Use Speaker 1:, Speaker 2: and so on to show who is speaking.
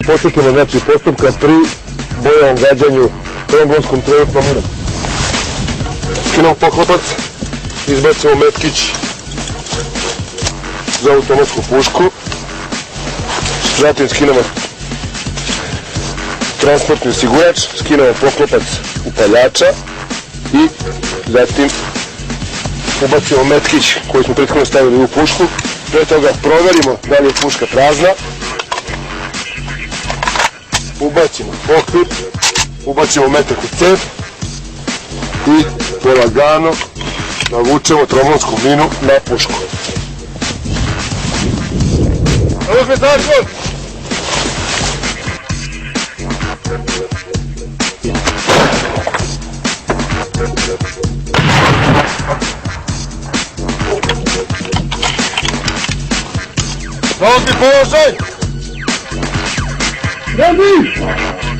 Speaker 1: Početimo znači postupka pri bojevom gađanju trombonskom trenutnom uram. Skinemo poklopac, izbacimo metkić za automatsku pušku, zatim skinemo transportni osigurač, skinemo poklopac upaljača i zatim ubacimo metkić koji smo prethodno stavili u pušku. Pre toga proverimo da li je puška prazna. Ubacimo okvir, ubacimo metak u cev i polagano navučemo trombonsku minu na pušku. Uzmi zatvor! Zauzmi položaj! Radi!